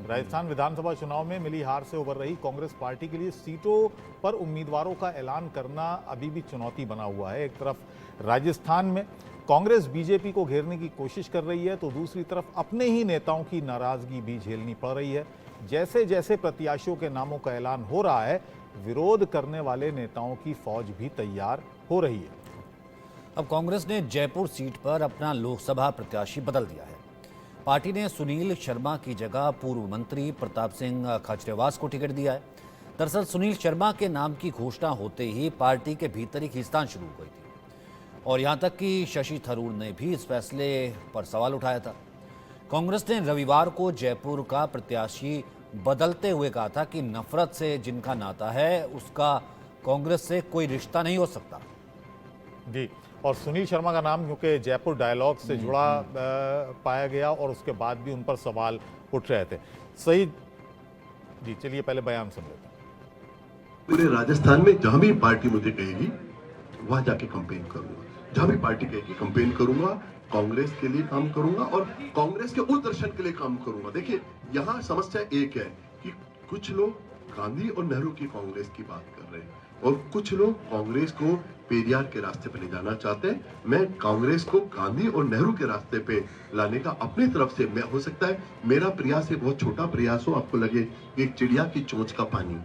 राजस्थान विधानसभा चुनाव में मिली हार से उभर रही कांग्रेस पार्टी के लिए सीटों पर उम्मीदवारों का ऐलान करना अभी भी चुनौती बना हुआ है। एक तरफ राजस्थान में कांग्रेस बीजेपी को घेरने की कोशिश कर रही है तो दूसरी तरफ अपने ही नेताओं की नाराजगी भी झेलनी पड़ रही है। जैसे जैसे प्रत्याशियों के नामों का ऐलान हो रहा है, विरोध करने वाले नेताओं की फौज भी तैयार हो रही है। अब कांग्रेस ने जयपुर सीट पर अपना लोकसभा प्रत्याशी बदल दिया है। पार्टी ने सुनील शर्मा की जगह पूर्व मंत्री प्रताप सिंह खाचरियावास को टिकट दिया है। दरअसल सुनील शर्मा के नाम की घोषणा होते ही पार्टी के भीतर ही खींचतान शुरू हो गई थी और यहां तक कि शशि थरूर ने भी इस फैसले पर सवाल उठाया था। कांग्रेस ने रविवार को जयपुर का प्रत्याशी बदलते हुए कहा था कि नफरत से जिनका नाता है उसका कांग्रेस से कोई रिश्ता नहीं हो सकता। जी, और सुनील शर्मा का नाम क्योंकि जयपुर डायलॉग से जुड़ा पाया गया और उसके बाद भी उन पर सवाल उठ रहे थे। सही जी, चलिए पहले बयान सुन लेते हैं। पूरे राजस्थान में जहां भी पार्टी मुझे कहेगी वहां जाके कैंपेन करूंगा, जहां भी पार्टी कहेगी कैंपेन करूंगा, कांग्रेस के लिए काम करूंगा और कांग्रेस के उस दर्शन के लिए काम करूंगा। देखिए, यहाँ समस्या एक है कि कुछ लोग गांधी और नेहरू की कांग्रेस की बात कर रहे हैं और कुछ लोग कांग्रेस को पेरियार के रास्ते पे ले जाना चाहते हैं। मैं कांग्रेस को गांधी और नेहरू के रास्ते पे लाने का अपनी तरफ से, मैं हो सकता है मेरा प्रयास एक बहुत छोटा प्रयास हो, आपको लगे एक चिड़िया की चोंच का पानी,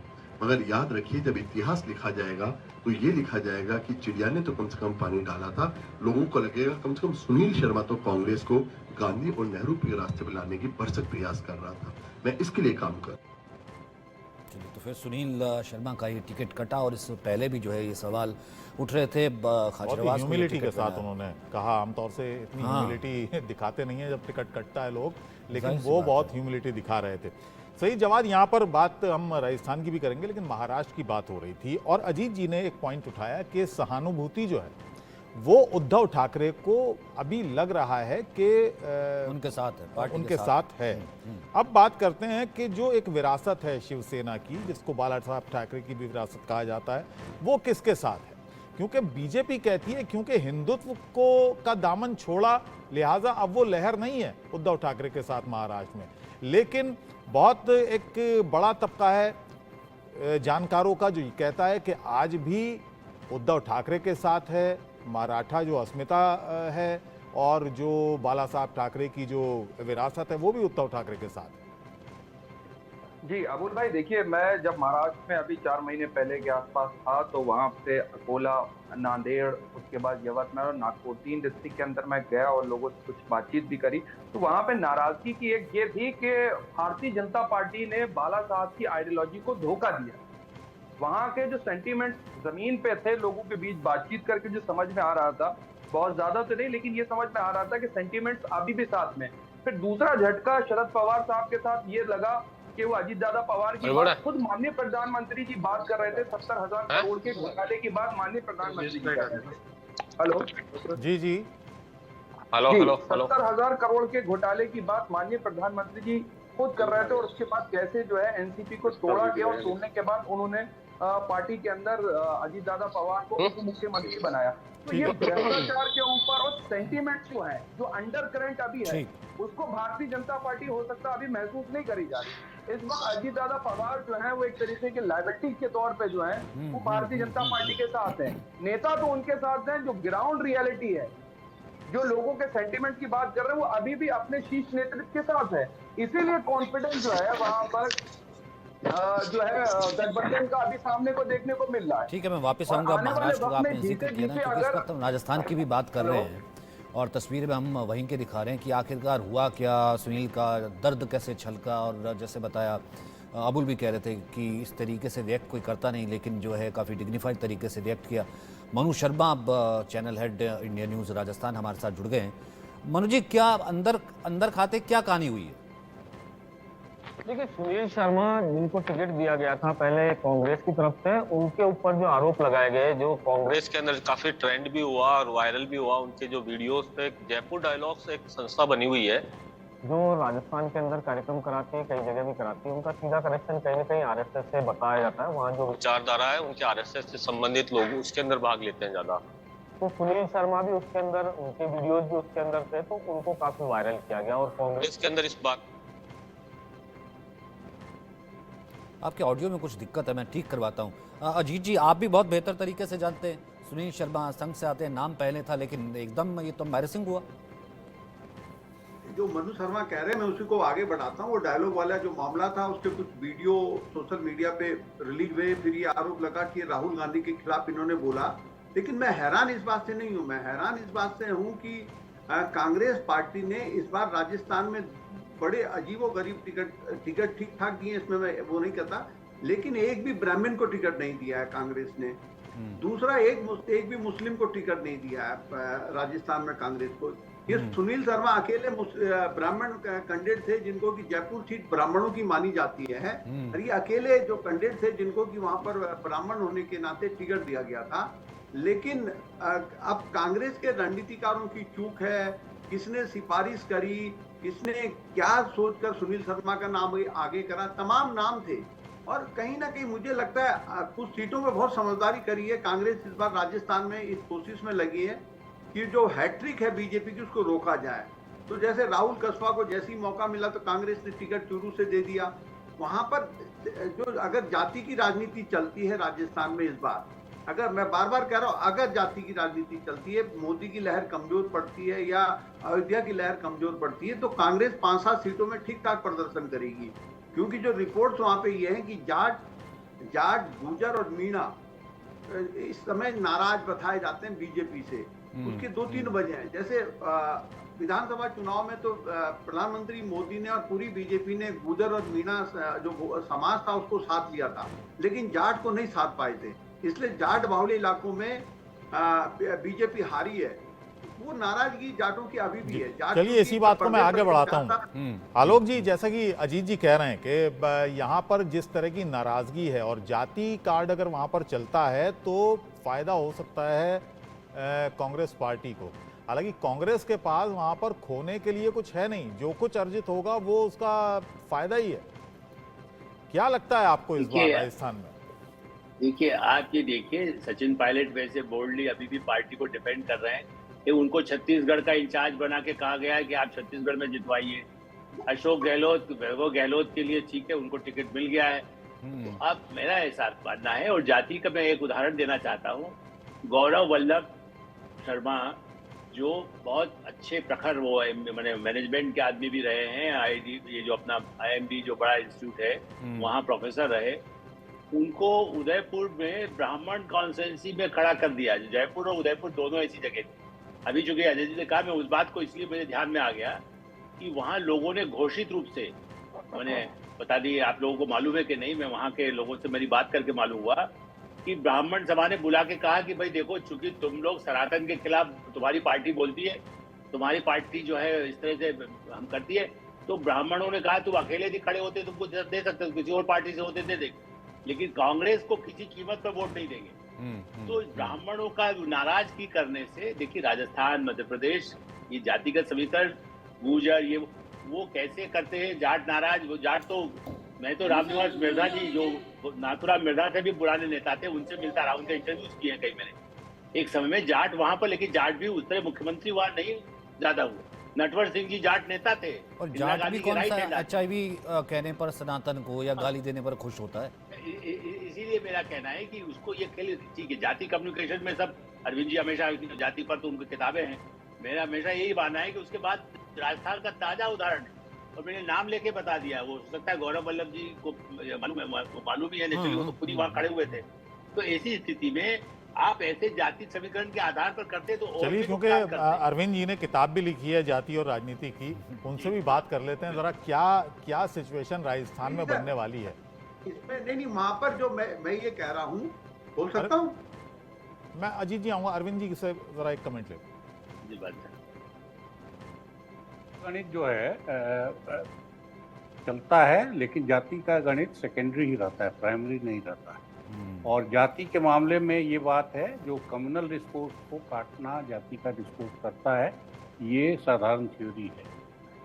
मगर याद रखिए जब इतिहास लिखा जाएगा तो ये लिखा जाएगा कि चिड़िया ने तो कम से कम पानी डाला था। लोगों को लगेगा कम से कम सुनील शर्मा तो कांग्रेस को गांधी और नेहरू के रास्ते पे लाने की भरसक प्रयास कर रहा था। मैं इसके लिए काम कर। तो फिर सुनील शर्मा का ये टिकट कटा और इससे पहले भी जो है ये सवाल उठ रहे थे। खाचरियावास ह्यूमिलिटी के साथ उन्होंने कहा, आमतौर से इतनी ह्यूमिलिटी दिखाते नहीं है जब टिकट कटता है लोग, लेकिन वो बहुत ह्यूमिलिटी दिखा रहे थे। सही जवाब। यहाँ पर बात हम राजस्थान की भी करेंगे लेकिन महाराष्ट्र की बात हो रही थी और अजीत जी ने एक पॉइंट उठाया कि सहानुभूति जो है वो उद्धव ठाकरे को अभी लग रहा है कि उनके साथ है, पार्टी उनके साथ है। अब बात करते हैं कि जो एक विरासत है शिवसेना की, जिसको बाला साहब ठाकरे की भी विरासत कहा जाता है, वो किसके साथ है? क्योंकि बीजेपी कहती है क्योंकि हिंदुत्व को का दामन छोड़ा लिहाजा अब वो लहर नहीं है उद्धव ठाकरे के साथ महाराष्ट्र में। लेकिन बहुत एक बड़ा तबका है जानकारों का जो कहता है कि आज भी उद्धव ठाकरे के साथ है मराठा जो अस्मिता है और जो बाला साहब ठाकरे की जो विरासत है वो भी उद्धव ठाकरे के साथ है। जी अबुल भाई, देखिए मैं जब महाराष्ट्र में अभी 4 महीने पहले के आसपास था तो वहाँ से अकोला, नांदेड़, उसके बाद यवतमाल और नागपुर 3 डिस्ट्रिक्ट के अंदर मैं गया और लोगों से कुछ बातचीत भी करी। तो वहाँ पे नाराजगी की एक ये थी कि भारतीय जनता पार्टी ने बाला साहब की आइडियोलॉजी को धोखा दिया। वहाँ के जो सेंटीमेंट जमीन पे थे, लोगों के बीच बातचीत करके जो समझ में आ रहा था, बहुत ज्यादा तो नहीं लेकिन ये समझ में आ रहा था कि सेंटीमेंट्स अभी भी साथ में। फिर दूसरा झटका शरद पवार साहब के साथ ये लगा कि वो अजीत दादा पवार की बात खुद माननीय प्रधानमंत्री जी बात कर रहे थे। 70,000 करोड़ के घोटाले की बात माननीय प्रधानमंत्री जी कर रहे थे। हेलो जी जी हेलो हेलो 70,000 करोड़ के घोटाले की बात माननीय प्रधानमंत्री जी खुद कर रहे थे और उसके बाद कैसे जो है एनसीपी को तोड़ा गया और तोड़ने के बाद उन्होंने पार्टी के अंदर अजीत दादा पवार को उप मुख्यमंत्री बनाया। तो ये भ्रष्टाचार के ऊपर और सेंटीमेंट जो है, जो अंडर करंट अभी है, उसको भारतीय जनता पार्टी हो सकता है अभी महसूस नहीं करी जा रही। इस वक्त अजीत दादा पवार जो है वो एक तरीके के लायबिलिटी के तौर पे जो है वो भारतीय जनता पार्टी के साथ है। नेता तो उनके साथ हैं, जो ग्राउंड रियलिटी है, जो लोगों के सेंटीमेंट की बात कर रहे हैं, वो अभी भी अपने शीर्ष नेतृत्व के साथ है। इसीलिए कॉन्फिडेंस जो है वहां पर जो है गठबंधन का अभी सामने को देखने को मिल रहा है। ठीक है, मैं वापस आऊंगा महाराष्ट्र का। आपने जिक्र किया ना, क्योंकि इस वक्त हम राजस्थान की भी बात कर रहे हैं और तस्वीर में हम वहीं के दिखा रहे हैं कि आखिरकार हुआ क्या, सुनील का दर्द कैसे छलका। और जैसे बताया, अबुल भी कह रहे थे कि इस तरीके से रिएक्ट कोई करता नहीं, लेकिन जो है काफ़ी डिग्निफाइड तरीके से रिएक्ट किया। मनु शर्मा अब channel head India news Rajasthan हमारे साथ जुड़ गए हैं। मनु जी, क्या अंदर खाते क्या कहानी हुई है? देखिए, सुनील शर्मा जिनको टिकट दिया गया था पहले कांग्रेस की तरफ से, उनके ऊपर जो आरोप लगाए गए, जो कांग्रेस के अंदर काफी ट्रेंड भी हुआ और वायरल भी हुआ, उनके जो वीडियोस थे, जयपुर डायलॉग्स एक संस्था बनी हुई है जो राजस्थान के अंदर कार्यक्रम कराती है, कई जगह भी कराती है। उनका सीधा कनेक्शन कहीं ना कहीं आरएसएस से बताया जाता है। वहाँ जो विचारधारा है उनके आरएसएस से संबंधित लोग उसके अंदर भाग लेते हैं ज्यादा। तो सुनील शर्मा भी उसके अंदर, उनके वीडियोज भी उसके अंदर थे, तो उनको काफी वायरल किया गया और कांग्रेस के अंदर इस बात आपके ऑडियो में कुछ दिक्कत है, मैं ठीक करवाता हूँ। अजीत जी, आप भी बहुत बेहतर तरीके से जानते हैं, सुनील शर्मा संघ से आते हैं, नाम पहले था लेकिन एकदम ये तो एम्बैरेसिंग हुआ। जो मनु शर्मा कह रहे हैं मैं उसी को आगे बढ़ाता हूँ। वो डायलॉग वाला जो मामला था उसके कुछ वीडियो सोशल मीडिया पे रिलीज हुए, फिर ये आरोप लगा कि राहुल गांधी के खिलाफ इन्होंने बोला। लेकिन मैं हैरान इस बात से नहीं हूँ, मैं हैरान इस बात से हूँ कि कांग्रेस पार्टी ने इस बार राजस्थान में बड़े अजीबोगरीब टिकट ठीक ठाक दिए, इसमें मैं वो नहीं कहता, लेकिन एक भी ब्राह्मण को टिकट नहीं दिया है कांग्रेस ने। दूसरा, एक भी मुस्लिम को टिकट नहीं दिया है राजस्थान में कांग्रेस को। ये सुनील शर्मा अकेले ब्राह्मण कैंडिडेट थे जिनको कि जयपुर सीट ब्राह्मणों की मानी जाती है, और ये अकेले जो कैंडिडेट थे जिनको कि वहां पर ब्राह्मण होने के नाते टिकट दिया गया था। लेकिन अब कांग्रेस के रणनीतिकारों की चूक है, किसने सिफारिश करी, किसने क्या सोचकर सुनील शर्मा का नाम आगे करा, तमाम नाम थे। और कहीं ना कहीं मुझे लगता है कुछ सीटों में बहुत समझदारी करी है कांग्रेस इस बार राजस्थान में, इस कोशिश में लगी है कि जो हैट्रिक है बीजेपी की उसको रोका जाए। तो जैसे राहुल कसवा को जैसे ही मौका मिला तो कांग्रेस ने टिकट शुरू से दे दिया। वहां पर जो अगर जाति की राजनीति चलती है राजस्थान में इस बार, अगर मैं बार बार कह रहा हूं, अगर जाति की राजनीति चलती है, मोदी की लहर कमजोर पड़ती है या अयोध्या की लहर कमजोर पड़ती है, तो कांग्रेस 5-7 सीटों में ठीक ठाक प्रदर्शन करेगी। क्योंकि जो रिपोर्ट्स वहां पे ये है कि जाट, गुर्जर और मीणा इस समय नाराज बताए जाते हैं बीजेपी से। उसकी 2-3 वजह हैं। जैसे विधानसभा चुनाव में तो प्रधानमंत्री मोदी ने और पूरी बीजेपी ने गुर्जर और मीणा जो समाज था उसको साथ लिया था, लेकिन जाट को नहीं साथ पाए थे, इसलिए जाट बाहुल्य इलाकों में बीजेपी हारी है। वो नाराजगी जाटों की अभी भी है। चलिए इसी बात को मैं आगे बढ़ाता हूँ। आलोक जी, जैसा कि अजीत जी कह रहे हैं कि यहाँ पर जिस तरह की नाराजगी है और जाति कार्ड अगर वहाँ पर चलता है तो फायदा हो सकता है कांग्रेस पार्टी को। हालांकि कांग्रेस के पास वहाँ पर खोने के लिए कुछ है नहीं, जो कुछ अर्जित होगा वो उसका फायदा ही है। क्या लगता है आपको इस बार राजस्थान में? देखिए, आप ये देखिए, सचिन पायलट वैसे बोल्डली अभी भी पार्टी को डिफेंड कर रहे हैं कि उनको छत्तीसगढ़ का इंचार्ज बना के कहा गया है कि आप छत्तीसगढ़ में जितवाइए। अशोक गहलोत, वैभव गहलोत के लिए ठीक है, उनको टिकट मिल गया है। तो अब मेरा ऐसा मानना है, और जाति का मैं एक उदाहरण देना चाहता हूँ। गौरव वल्लभ शर्मा जो बहुत अच्छे प्रखर वो मैंने मैनेजमेंट के आदमी भी रहे हैं, आईडी ये जो अपना IMD जो बड़ा इंस्टीट्यूट है वहाँ प्रोफेसर रहे, उनको उदयपुर में ब्राह्मण कॉन्स्टिट्यूंसी में खड़ा कर दिया। जयपुर और उदयपुर दोनों ऐसी जगह थी। अभी चूंकि अजय जी ने कहा, मैं उस बात को इसलिए मेरे ध्यान में आ गया कि वहाँ लोगों ने घोषित रूप से, मैंने बता दी, आप लोगों को मालूम है कि नहीं, मैं वहाँ के लोगों से मेरी बात करके मालूम हुआ कि ब्राह्मण सभा ने बुला के कहा कि भाई देखो, चूंकि तुम लोग सनातन के खिलाफ तुम्हारी पार्टी बोलती है, तुम्हारी पार्टी जो है इस तरह से हम करती है, तो ब्राह्मणों ने कहा तुम अकेले भी खड़े होते तुमको दे सकते हो, किसी और पार्टी से होते दे देंगे, लेकिन कांग्रेस को किसी कीमत पर वोट नहीं देंगे। तो ब्राह्मणों का नाराजगी करने से, देखिए राजस्थान, मध्य प्रदेश, ये जातिगत समीकरण, गुर्जर, ये वो कैसे करते हैं जाट नाराज। वो जाट तो, मैं तो रामनिवास मिर्धा जी जो नाथुराम मिर्धा से भी पुराने नेता थे, उनसे मिलता रहा, उनके इंटरव्यूज किए कई मैंने एक समय में जाट वहां पर, लेकिन जाट भी उस तरह मुख्यमंत्री वहां नहीं ज्यादा हुए। नटवर सिंह जी जाट नेता थे, और जाट भी कौन सा HIV कहने पर सनातन को या गाली देने पर खुश होता है। इसीलिए मेरा कहना है कि उसको ये खेल, ठीक है, जाति कम्युनिकेशन में सब, अरविंद जी हमेशा जाति पर तो उनकी किताबें हैं, मेरा हमेशा यही मानना है कि उसके बाद राजस्थान का ताजा उदाहरण है, और मैंने नाम लेके बता दिया। वो हो सकता है गौरव वल्लभ जी को मालूम ही है, नेचुरली वो तो खुद ही वहां खड़े हुए थे। तो ऐसी स्थिति में आप ऐसे जाति समीकरण के आधार पर करते तो चलिए, क्योंकि अरविंद जी ने किताब भी लिखी है जाति और राजनीति की, उनसे भी बात कर लेते हैं जरा, क्या सिचुएशन राजस्थान में बनने वाली है इसमें। नहीं, वहां पर जो मैं ये कह रहा हूँ, बोल सकता हूँ मैं? अजीत जी आऊंगा, अरविंद जी से जरा एक कमेंट ले। गणित जो है चलता है, लेकिन जाति का गणित सेकेंडरी ही रहता है, प्राइमरी नहीं रहता है। और जाति के मामले में ये बात है, जो कम्युनल डिस्कोर्स को काटना जाति का डिस्कोर्स करता है, ये साधारण थ्योरी है।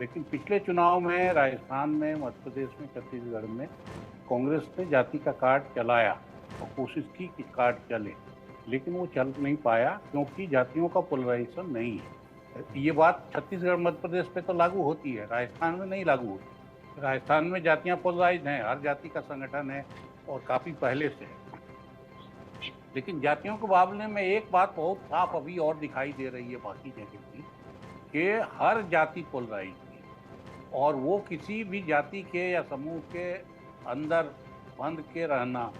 लेकिन पिछले चुनाव में राजस्थान में, मध्य प्रदेश में, छत्तीसगढ़ में कांग्रेस ने जाति का कार्ड चलाया और कोशिश की कि कार्ड चले, लेकिन वो चल नहीं पाया क्योंकि जातियों का पोलराइजेशन नहीं है। ये बात छत्तीसगढ़, मध्य प्रदेश पे तो लागू होती है, राजस्थान में नहीं लागू होती। राजस्थान में जातियां पोलराइज हैं, हर जाति का संगठन है और काफी पहले से है। लेकिन जातियों के मामले में एक बात बहुत साफ अभी और दिखाई दे रही है बाकी जगह की, कि हर जाति पोलराइज है और वो किसी भी जाति के या समूह के अंदर बंध के रहना,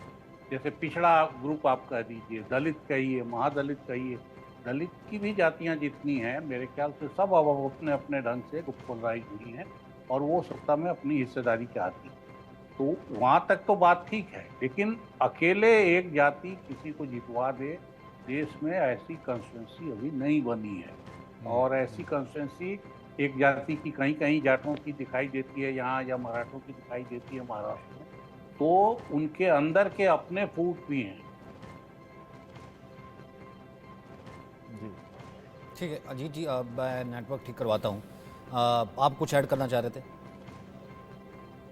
जैसे पिछड़ा ग्रुप आप कह दीजिए, दलित कहिए, महादलित कहिए, दलित की भी जातियां जितनी हैं मेरे ख्याल से सब अब अपने अपने ढंग से पोलराइज हुई हैं और वो सत्ता में अपनी हिस्सेदारी चाहती है। तो वहां तक तो बात ठीक है, लेकिन अकेले एक जाति किसी को जितवा दे, देश में ऐसी कंस्टिट्यूंसी अभी नहीं बनी है। और ऐसी कंस्टिट्यूंसी एक जाति की कहीं कहीं जाटों की दिखाई देती है यहाँ, या मराठों की दिखाई देती है महाराष्ट्र में, तो उनके अंदर के अपने फूट भी हैं। ठीक है अजीत जी, मैं नेटवर्क ठीक करवाता हूँ। आप कुछ ऐड करना चाह रहे थे?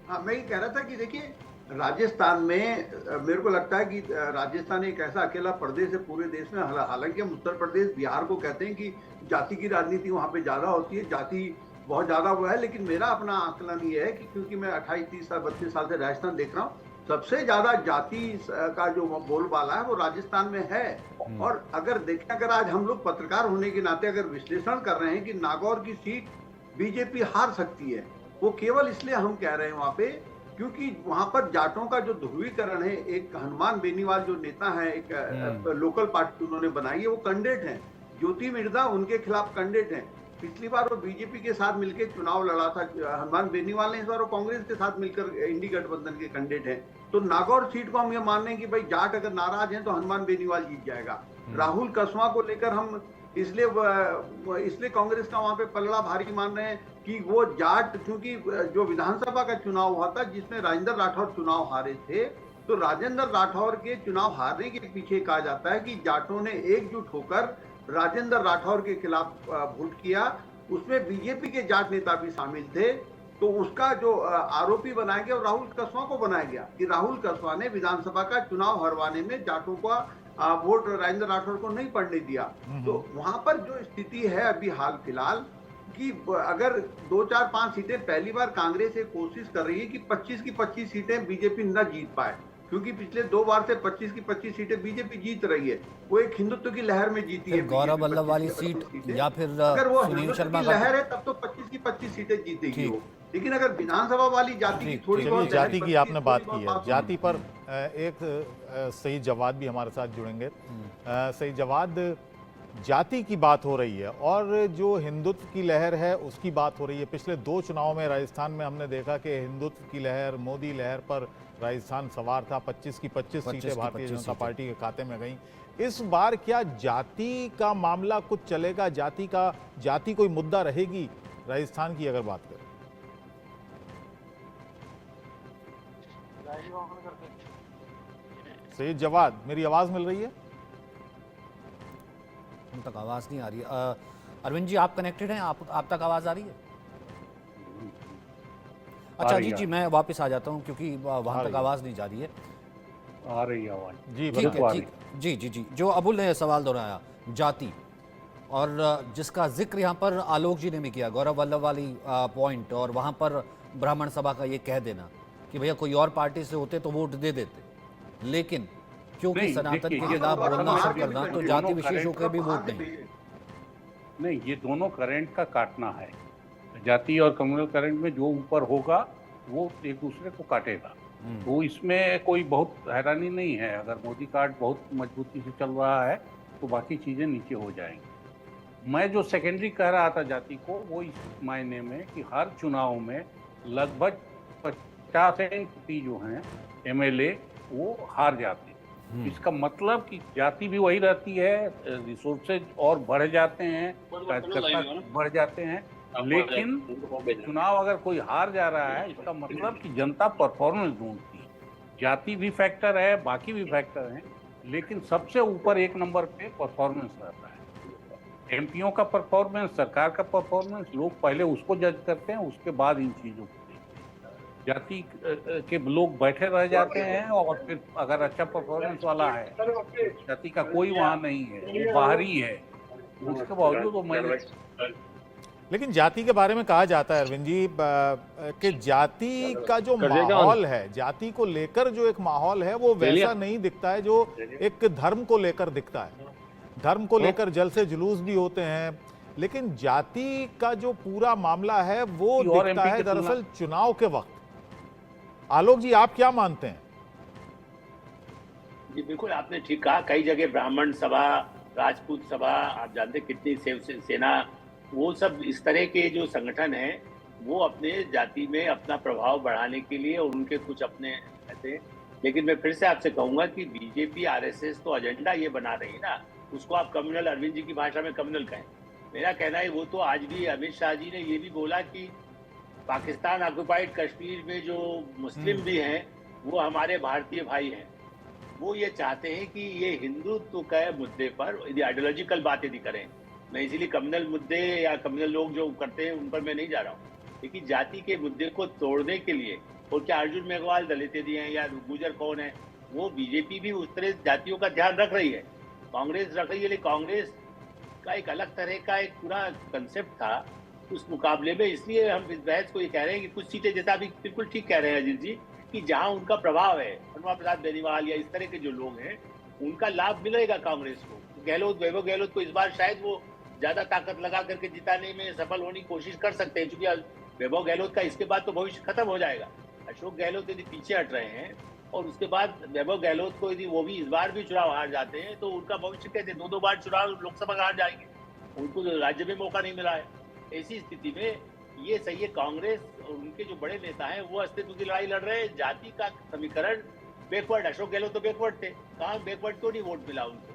हाँ, मैं ये कह रहा था कि देखिए राजस्थान में मेरे को लगता है कि राजस्थान एक ऐसा अकेला प्रदेश है पूरे देश में। हालांकि हम उत्तर प्रदेश, बिहार को कहते हैं कि जाति की राजनीति वहाँ पे ज्यादा होती है, जाति बहुत ज्यादा हुआ है। लेकिन मेरा अपना आकलन ये है कि क्योंकि मैं 28, 30 साल, 32 साल से राजस्थान देख रहा हूँ, सबसे ज्यादा जाति का जो बोलबाला है वो राजस्थान में है। और अगर देखें, अगर आज हम लोग पत्रकार होने के नाते अगर विश्लेषण कर रहे हैं कि नागौर की सीट बीजेपी हार सकती है, वो केवल इसलिए हम कह रहे हैं वहां पे क्योंकि वहां पर जाटों का जो ध्रुवीकरण है, एक हनुमान बेनीवाल जो नेता है, एक लोकल पार्टी उन्होंने बनाई है, वो कैंडिडेट हैं। ज्योति मिर्धा उनके खिलाफ कैंडिडेट हैं। पिछली बार वो बीजेपी के साथ मिलकर चुनाव लड़ा था हनुमान बेनीवाल ने, इस बार वो कांग्रेस के साथ मिलकर इंडी गठबंधन के कैंडिडेट हैं। तो नागौर सीट को हम ये मान रहे हैं कि भाई जाट अगर नाराज हैं तो हनुमान बेनीवाल जीत जाएगा। राहुल कसवा को लेकर हम इसलिए कांग्रेस का वहां पे पलड़ा भारी मान रहे हैं कि वो जाट, क्योंकि जो विधानसभा का चुनाव हुआ था जिसमें राजेंद्र राठौर चुनाव हारे थे, तो राजेंद्र राठौर के चुनाव हारने के पीछे कहा जाता है कि जाटों ने एकजुट होकर राजेंद्र राठौर के खिलाफ वोट किया। उसमें बीजेपी के जाट नेता भी शामिल थे। तो उसका जो आरोपी बनाया गया, राहुल कसवा को बनाया गया कि राहुल कसवा ने विधानसभा का चुनाव हरवाने में जाटों का वोट राजेंद्र राठौर को नहीं पड़ने दिया। तो वहां पर जो स्थिति है अभी हाल फिलहाल कि अगर 2, 4, 5 सीटें, पहली बार कांग्रेस एक कोशिश कर रही है कि 25 की 25 सीटें बीजेपी न जीत पाए, क्योंकि पिछले 2 बार से 25 की 25 सीटें बीजेपी जीत रही है। वो एक हिंदुत्व की लहर में जीती है। गौरव वल्लभ वाली सीट या फिर अगर वो सुनील शर्मा की लहर है तब तो 25 की 25 सीटें जीतेगी वो। लेकिन अगर विधानसभा वाली जाति की थोड़ी बहुत, जाति की आपने बात की है, जाति पर एक सही जवाब भी हमारे साथ जुड़ेंगे। सही जवाब, जाति की बात हो रही है और जो हिंदुत्व की लहर है उसकी बात हो रही है। पिछले 2 चुनाव में राजस्थान में हमने देखा कि हिंदुत्व की लहर, मोदी लहर पर राजस्थान सवार था। 25 की 25 सीटें भारतीय जनता पार्टी के खाते में गई। इस बार क्या जाति का मामला कुछ चलेगा? जाति कोई मुद्दा रहेगी राजस्थान की अगर बात करें? सही जवाब, मेरी आवाज मिल रही है? हम तक आवाज नहीं आ रही है। अरविंद जी, आप कनेक्टेड हैं? आप तक आवाज आ रही है? अच्छा अजीत जी, मैं वापस आ जाता हूं क्योंकि वहां तक आवाज नहीं जा रही है। आ रही है आवाज जी, ठीक है, ठीक। जी जी जी, जो अबुल ने सवाल दोहराया जाति, और जिसका जिक्र यहाँ पर आलोक जी ने भी किया, गौरव वल्लभ वाली पॉइंट, और वहाँ पर ब्राह्मण सभा का ये कह देना कि भैया कोई और पार्टी से होते तो वोट दे देते, लेकिन क्योंकि सनातन के खिलाफ बोलना शुरू करना तो जाति विशेष होकर भी वोट नहीं। ये दोनों करंट का काटना है। जाति और कम्युनल करंट में जो ऊपर होगा वो एक दूसरे को काटेगा। तो इसमें कोई बहुत हैरानी नहीं है। अगर मोदी कार्ड बहुत मजबूती से चल रहा है तो बाकी चीजें नीचे हो जाएंगी। मैं जो सेकेंडरी कह रहा था जाति को, वो इस मायने में कि हर चुनाव में लगभग 50% जो हैं MLA वो हार जाते हैं। इसका मतलब कि जाति भी वही रहती है, रिसोर्सेज और बढ़ जाते हैं, बढ़ जाते हैं, लेकिन चुनाव अगर कोई हार जा रहा है इसका मतलब कि जनता परफॉर्मेंस ढूंढती है। जाति भी फैक्टर है, बाकी भी फैक्टर हैं, लेकिन सबसे ऊपर 1 नंबर पे परफॉर्मेंस रहता है। एमपीओ का परफॉर्मेंस, सरकार का परफॉर्मेंस, लोग पहले उसको जज करते हैं, उसके बाद इन चीजों को देखते हैं। जाति के लोग बैठे रह जाते हैं और फिर अगर अच्छा परफॉर्मेंस वाला है, जाति का कोई वहां नहीं है, बाहरी है, उसके बावजूद वो लेकिन जाति के बारे में कहा जाता है अरविंद जी कि जाति का जो माहौल है, जाति को लेकर जो एक माहौल है वो वैसा नहीं दिखता है जो एक धर्म को लेकर दिखता है। धर्म को लेकर जलसे जुलूस भी होते हैं, लेकिन जाति का जो पूरा मामला है वो दिखता है दरअसल चुनाव के वक्त। आलोक जी, आप क्या मानते हैं? जी बिल्कुल, आपने ठीक कहा। कई जगह ब्राह्मण सभा, राजपूत सभा, आप जानते कितनी सेना, वो सब इस तरह के जो संगठन हैं वो अपने जाति में अपना प्रभाव बढ़ाने के लिए और उनके कुछ अपने ऐसे। लेकिन मैं फिर से आपसे कहूंगा कि बीजेपी आरएसएस तो एजेंडा ये बना रही है ना, उसको आप कम्युनल, अरविंद जी की भाषा में कम्युनल कहें। मेरा कहना है वो तो आज भी अमित शाह जी ने ये भी बोला कि पाकिस्तान ऑक्युपाइड कश्मीर में जो मुस्लिम भी हैं वो हमारे भारतीय भाई हैं। वो ये चाहते हैं कि ये हिंदुत्व के मुद्दे पर यदि आइडियोलॉजिकल बात यदि करें, मैं इसीलिए कम्युनल मुद्दे या कम्युनल लोग जो करते हैं उन पर मैं नहीं जा रहा हूँ, लेकिन जाति के मुद्दे को तोड़ने के लिए, और क्या अर्जुन मेघवाल दलित यदि हैं या गुजर कौन है, वो बीजेपी भी उस तरह जातियों का ध्यान रख रही है, कांग्रेस रख रही है। लेकिन कांग्रेस का एक अलग तरह का एक पूरा कंसेप्ट था उस मुकाबले में। इसलिए हम इस बहस को ये कह रहे हैं कि कुछ सीटें, जैसा अभी बिल्कुल ठीक कह रहे हैं अजीत जी, कि जहां उनका प्रभाव है, अनुराग प्रसाद बेनीवाल या इस तरह के जो लोग हैं, उनका लाभ मिलेगा कांग्रेस को। गहलोत, वैभव गहलोत को इस बार शायद वो ज्यादा ताकत लगा करके जिताने में सफल होने की कोशिश कर सकते हैं, क्योंकि वैभव गहलोत का इसके बाद तो भविष्य खत्म हो जाएगा। अशोक गहलोत यदि पीछे हट रहे हैं और उसके बाद वैभव गहलोत को यदि वो भी इस बार भी चुनाव हार जाते हैं तो उनका भविष्य कैसे? दो बार चुनाव लोकसभा का हार जाएंगे, उनको तो राज्य में मौका नहीं मिला है। ऐसी स्थिति में ये सही है, कांग्रेस और उनके जो बड़े नेता हैं वो अस्तित्व की लड़ाई लड़ रहे हैं। जाति का समीकरण बैकवर्ड, अशोक गहलोत तो बैकवर्ड थे, कहाँ बैकवर्ड क्यों नहीं वोट मिला उनको?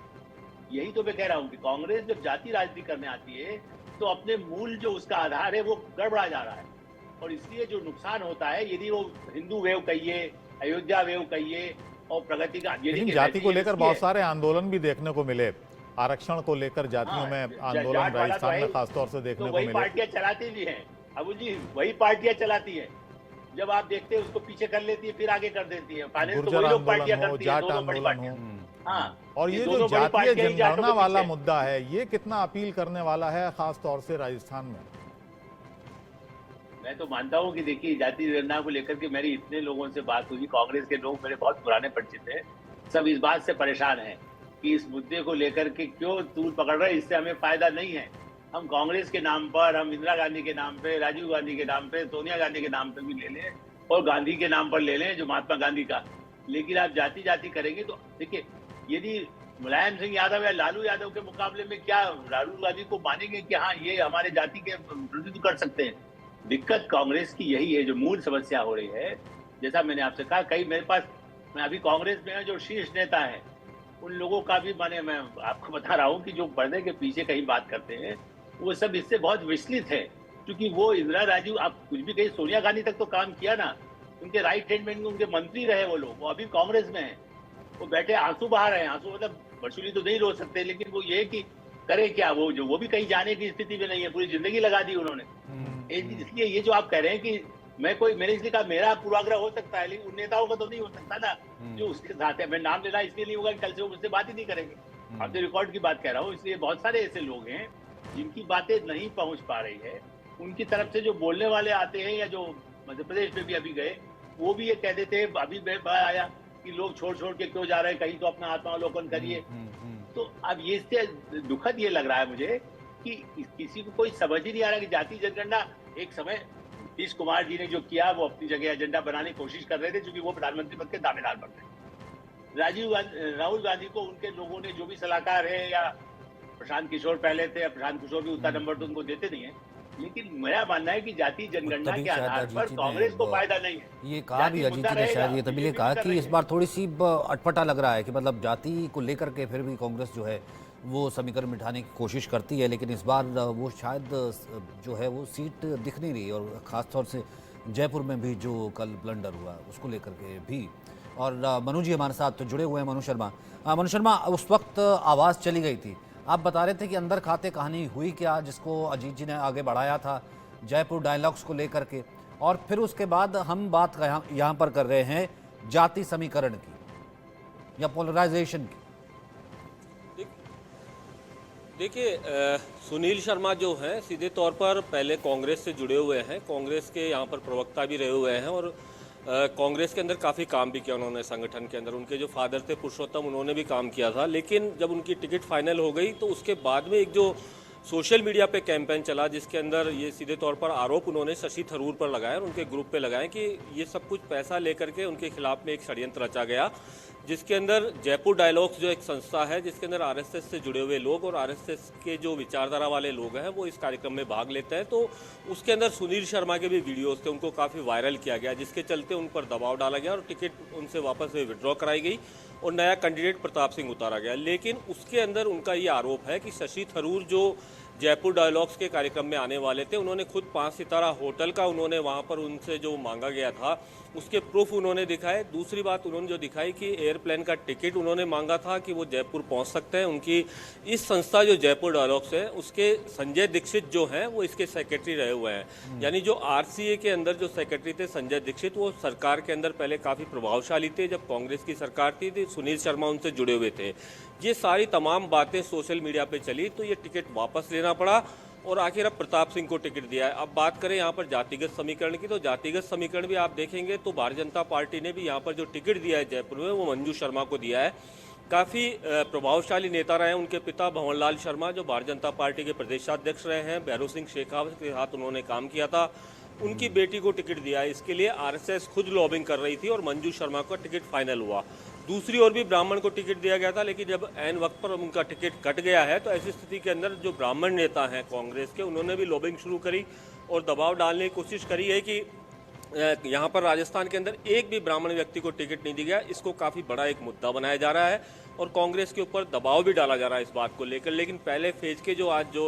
यही तो मैं कह रहा हूँ कि कांग्रेस जब जाति राजनीति करने आती है तो अपने मूल जो उसका आधार है वो गड़बड़ा जा रहा है, और इसलिए जो नुकसान होता है, यदि वो हिंदू वेव कहिए, अयोध्या वेव कहिए और प्रगति का, लेकिन जाति को लेकर बहुत सारे आंदोलन भी देखने को मिले, आरक्षण को लेकर जातियों में आंदोलन राजस्थान में खासतौर से देखने को मिले। पार्टियां चलाती भी हैं अबू जी, वही पार्टियां चलाती है, जब आप देखते हैं उसको पीछे कर लेती है फिर आगे कर देती है। फाइनेंस तो वही लोग पार्टियां करती है, दोनों बड़ी पार्टियां। हाँ, और ये जो जातीय जनगणना वाला मुद्दा है, ये कितना अपील करने वाला है खास तौर से राजस्थान में? मैं तो मानता हूँ कि देखिए, जाति जनगणना को लेकर के मेरी इतने लोगों से बात हुई, कांग्रेस के लोग मेरे बहुत पुराने परिचित हैं, सब इस बात से परेशान हैं कि इस मुद्दे को लेकर के क्यों तूल पकड़ रहे हैं, इससे हमें फायदा नहीं है। हम कांग्रेस के नाम पर, हम इंदिरा गांधी के नाम पे, राजीव गांधी के नाम पे, सोनिया गांधी के नाम पे भी ले लें और गांधी के नाम पर ले लें, जो महात्मा गांधी का, लेकिन आप जाति जाति करेंगे तो देखिए, यदि मुलायम सिंह यादव या लालू यादव के मुकाबले में क्या राहुल गांधी को मानेंगे कि हाँ ये हमारे जाति के प्रतिनिधित्व कर सकते हैं? दिक्कत कांग्रेस की यही है, जो मूल समस्या हो रही है। जैसा मैंने आपसे कहा, कई मेरे पास, मैं अभी कांग्रेस में जो शीर्ष नेता है उन लोगों का भी मैं आपको बता रहा हूँ कि जो पर्दे के पीछे कहीं बात करते हैं वो सब इससे बहुत विचलित है, क्योंकि वो इंदिरा, राजीव, आप कुछ भी कहीं, सोनिया गांधी तक तो काम किया ना, उनके राइट हैंड में उनके मंत्री रहे वो लोग, वो अभी कांग्रेस में है, वो बैठे आंसू बहा रहे हैं। आंसू मतलब बरसुली तो नहीं रो सकते, लेकिन वो ये कि करे क्या, वो भी कहीं जाने की स्थिति में नहीं है, पूरी जिंदगी लगा दी उन्होंने। इसलिए ये जो आप कह रहे हैं कि मैंने इसलिए कहा मेरा पूर्वाग्रह हो सकता है, लेकिन उन नेताओं का तो नहीं हो सकता ना जो उसके साथ है। मैं नाम लेना इसलिए नहीं होगा कि कल से वो मुझसे बात ही नहीं करेंगे। आपसे रिकॉर्ड की बात कह रहा हूँ, इसलिए बहुत सारे ऐसे लोग हैं जिनकी बातें नहीं पहुंच पा रही है, उनकी तरफ से जो बोलने वाले आते हैं, या जो मध्य प्रदेश में भी अभी गए, वो भी ये कह देते हैं, अभी आया कि लोग छोड़ के क्यों जा रहे हैं, कहीं तो अपना आत्मावलोकन करिए। तो अब ये इससे दुखद ये लग रहा है मुझे कि किसी को कोई समझ ही नहीं आ रहा कि जाति जनगणना, एक समय नीतीश कुमार जी ने जो किया वो अपनी जगह एजेंडा बनाने की कोशिश कर रहे थे, क्योंकि वो प्रधानमंत्री पद के दावेदार बन रहे। राहुल गांधी को उनके लोगों ने जो भी सलाहकार है, या प्रशांत किशोर पहले थे, या प्रशांत किशोर भी उतना नंबर तो उनको देते नहीं है, लेकिन मेरा मानना है कि जाति जनगणना के आधार पर कांग्रेस को फायदा नहीं है। ये कहा भी अजीत जी ने, शायद ये तभी कहा कि इस बार थोड़ी सी अटपटा लग रहा है कि मतलब जाति को लेकर के फिर भी कांग्रेस जो है वो समीकरण मिटाने की कोशिश करती है, लेकिन इस बार वो शायद जो है वो सीट दिख नहीं रही, और ख़ासतौर से जयपुर में भी जो कल ब्लंडर हुआ उसको लेकर के भी। और मनु जी हमारे साथ तो जुड़े हुए हैं, मनु शर्मा, उस वक्त आवाज़ चली गई थी, आप बता रहे थे कि अंदर खाते कहानी हुई क्या, जिसको अजीत जी ने आगे बढ़ाया था जयपुर डायलॉग्स को लेकर के, और फिर उसके बाद हम बात यहाँ पर कर रहे हैं जाति समीकरण की या पोलराइजेशन की। देखिए सुनील शर्मा जो हैं सीधे तौर पर पहले कांग्रेस से जुड़े हुए हैं, कांग्रेस के यहाँ पर प्रवक्ता भी रहे हुए हैं और कांग्रेस के अंदर काफ़ी काम भी किया उन्होंने संगठन के अंदर। उनके जो फादर थे पुरुषोत्तम, उन्होंने भी काम किया था। लेकिन जब उनकी टिकट फाइनल हो गई तो उसके बाद में एक जो सोशल मीडिया पे कैंपेन चला जिसके अंदर ये सीधे तौर पर आरोप उन्होंने शशि थरूर पर लगाए और उनके ग्रुप पे लगाए कि ये सब कुछ पैसा लेकर के उनके खिलाफ में एक षड्यंत्र रचा गया, जिसके अंदर जयपुर डायलॉग्स जो एक संस्था है जिसके अंदर आरएसएस से जुड़े हुए लोग और आरएसएस के जो विचारधारा वाले लोग हैं वो इस कार्यक्रम में भाग लेते हैं। तो उसके अंदर सुनील शर्मा के भी वीडियोस थे, उनको काफ़ी वायरल किया गया, जिसके चलते उन पर दबाव डाला गया और टिकट उनसे वापस विड्रॉ कराई गई और नया कैंडिडेट प्रताप सिंह उतारा गया। लेकिन उसके अंदर उनका ये आरोप है कि शशि थरूर जो जयपुर डायलॉग्स के कार्यक्रम में आने वाले थे, उन्होंने खुद 5 सितारा होटल का उन्होंने वहाँ पर उनसे जो मांगा गया था उसके प्रूफ उन्होंने दिखाए। दूसरी बात उन्होंने जो दिखाई कि एयरप्लेन का टिकट उन्होंने मांगा था कि वो जयपुर पहुँच सकते हैं। उनकी इस संस्था जो जयपुर डायलॉग्स है उसके संजय दीक्षित जो हैं वो इसके सेक्रेटरी रहे हुए हैं। यानी जो आरसीए के अंदर जो सेक्रेटरी थे संजय दीक्षित, वो सरकार के अंदर पहले काफ़ी प्रभावशाली थे। जब कांग्रेस की सरकार थी तो सुनील शर्मा उनसे जुड़े हुए थे। ये सारी तमाम बातें सोशल मीडिया पे चली तो ये टिकट वापस लेना पड़ा और आखिर अब प्रताप सिंह को टिकट दिया है। अब बात करें यहाँ पर जातिगत समीकरण की, तो जातिगत समीकरण भी आप देखेंगे तो भारतीय जनता पार्टी ने भी यहाँ पर जो टिकट दिया है जयपुर में वो मंजू शर्मा को दिया है। काफ़ी प्रभावशाली नेता रहे हैं उनके पिता भंवरलाल शर्मा, जो भारतीय जनता पार्टी के प्रदेशाध्यक्ष रहे हैं। भैरव सिंह शेखावत के साथ उन्होंने काम किया था, उनकी बेटी को टिकट दिया है। इसके लिए आरएसएस खुद लॉबिंग कर रही थी और मंजू शर्मा का टिकट फाइनल हुआ। दूसरी ओर भी ब्राह्मण को टिकट दिया गया था, लेकिन जब ऐन वक्त पर उनका टिकट कट गया है तो ऐसी स्थिति के अंदर जो ब्राह्मण नेता हैं कांग्रेस के, उन्होंने भी लॉबिंग शुरू करी और दबाव डालने की कोशिश करी है कि यहाँ पर राजस्थान के अंदर एक भी ब्राह्मण व्यक्ति को टिकट नहीं दिया गया। इसको काफ़ी बड़ा एक मुद्दा बनाया जा रहा है और कांग्रेस के ऊपर दबाव भी डाला जा रहा है इस बात को लेकर। लेकिन पहले फेज के जो आज जो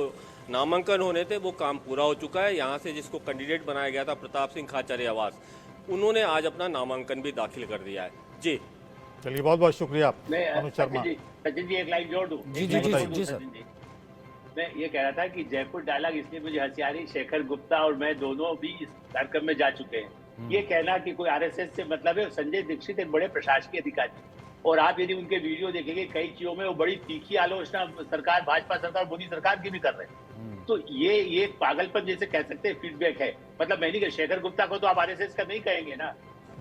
नामांकन होने थे वो काम पूरा हो चुका है। यहाँ से जिसको कैंडिडेट बनाया गया था प्रताप सिंह खाचरियावास, उन्होंने आज अपना नामांकन भी दाखिल कर दिया है। जी चलिए, बहुत बहुत शुक्रिया अनुज शर्मा। सचिन जी एक लाइन जोड़ दूं। जी सर। मैं ये कह रहा था कि जयपुर डायलॉग इसलिए मुझे हंसी आ रही, शेखर गुप्ता और मैं दोनों भी इस कार्यक्रम में जा चुके हैं। ये कहना कि कोई आरएसएस से मतलब है, संजय दीक्षित एक बड़े प्रशासकीय अधिकारी और आप यदि उनके वीडियो देखेंगे कई चीजों में वो बड़ी तीखी आलोचना सरकार, भाजपा सरकार, मोदी सरकार की भी कर रहे हैं। तो ये पागलपन जैसे कह सकते हैं फीडबैक है। मतलब मैं नहीं, शेखर गुप्ता को तो आप आरएसएस का नहीं कहेंगे ना,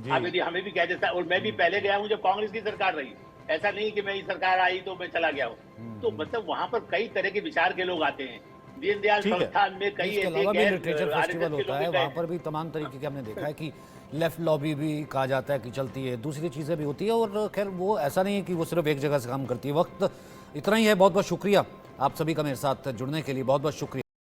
आप यदि हमें भी कह देता। और मैं भी पहले गया हूँ जब कांग्रेस की सरकार रही, ऐसा नहीं कि मैं सरकार आई तो मैं चला गया हूँ। तो मतलब वहां पर कई तरह के विचार के लोग आते हैं। दीनदयाल संस्थान में कई इसके अलावा भी लिटरेचर फेस्टिवल होता है, वहाँ पर भी तमाम तरीके के हमने देखा है कि लेफ्ट लॉबी भी कहा जाता है कि चलती है, दूसरी चीज़ें भी होती है। और खैर वो ऐसा नहीं है कि वो सिर्फ एक जगह से काम करती है। वक्त इतना ही है। बहुत बहुत शुक्रिया आप सभी का मेरे साथ जुड़ने के लिए, बहुत बहुत शुक्रिया।